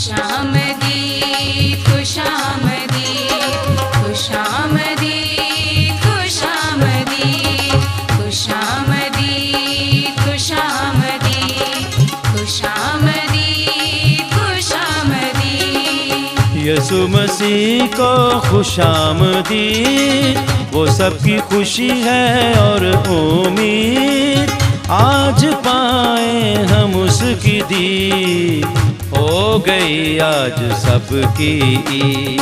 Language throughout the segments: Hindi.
खुशामदीद खुशामदीद खुशामदीद खुशामदीद खुशामदीद खुशामदीद खुशामदीद खुशामदीद। यसु मसीह को खुशामदीद, वो सबकी खुशी है और उम्मीद। आज पाए हम उसकी दीद, हो गई आज सबकी ईद।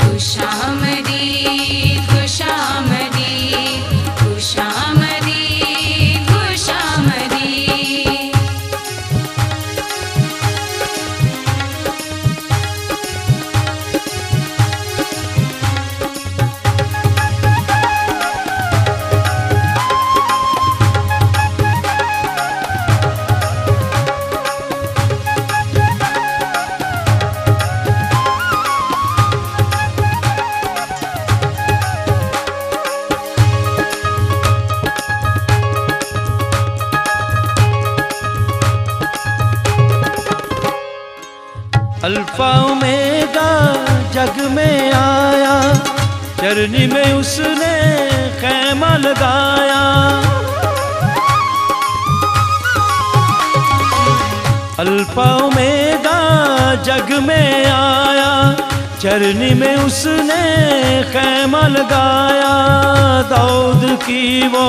खुशामदीद खुशामदीद खुशामदीद खुशामदीद। अल्फा ओमेगा जग में आया, चरनी में उसने खैमा लगाया। अल्फा ओमेगा जग में आया, चरनी में उसने खैमा लगाया। दाऊद की वो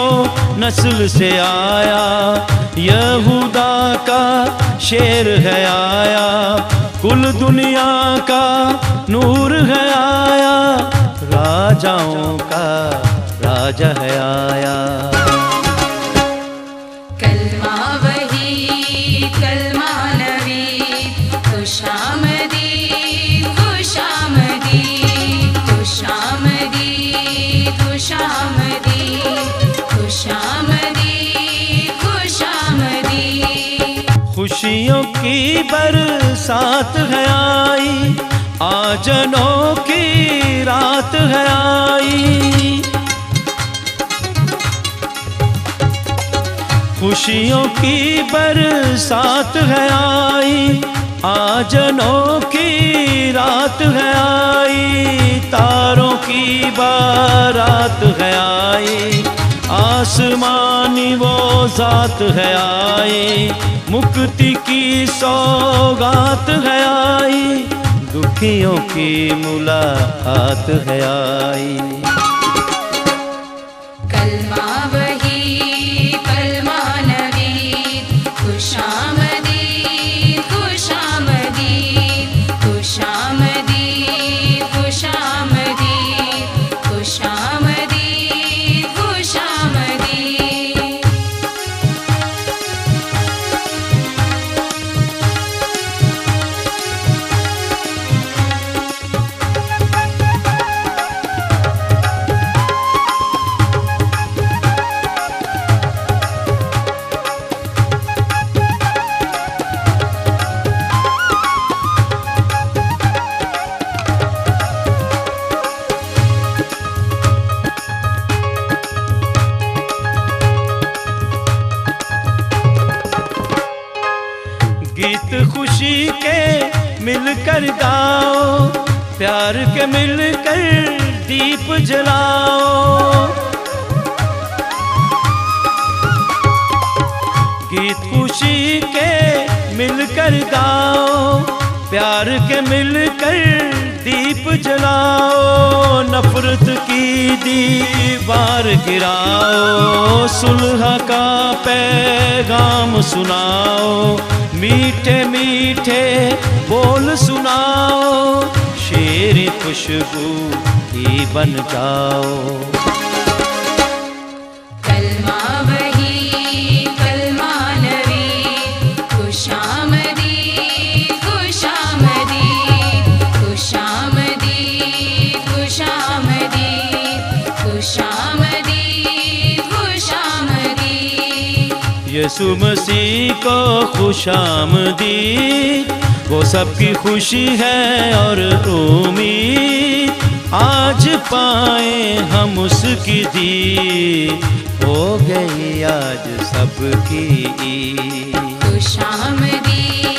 नस्ल से आया, यहूदा का शेर है आया। कुल दुनिया का नूर है आया, राजाओं का राजा है आया। कलमा वही कलमा नबी, खुशामदीद खुशामदीद खुशामदीद खुशामदीद खुशामदीद खुशामदीद। खुशियों की बरसात है आई, आज अनोखी रात है आई। खुशियों की बरसात है आई, आज अनोखी रात है आई। तारों की बारात है आई, आसमानी वो जात है आई। मुक्ति की सौगात है आई, दुखियों की मुलाकात है आई। कलमा वही कलमा नबी, खुशामदीद खुशामदीद खुशामदीद खुशामदीद खुशामदीद खुशामदीद। गीत खुशी के मिलकर गाओ, प्यार के मिलकर दीप जलाओ। गीत खुशी के मिलकर गाओ, प्यार के मिलकर दीप जलाओ। नफरत की दीवार गिराओ, सुलह का पैगाम सुनाओ। मीठे मीठे बोल सुनाओ, शेरी खुशबू ही बन जाओ। कलमा वही कलमा नबी, खुशामदीद खुशामदीद खुशामदीद खुशामदीद खुशामदीद खुशामदीद। यसु मसीह को खुशामदीद, वो सबकी खुशी है और उम्मीद। आज पाए हम उसकी दीद, हो गई आज सबकी ईद। खुशामदीद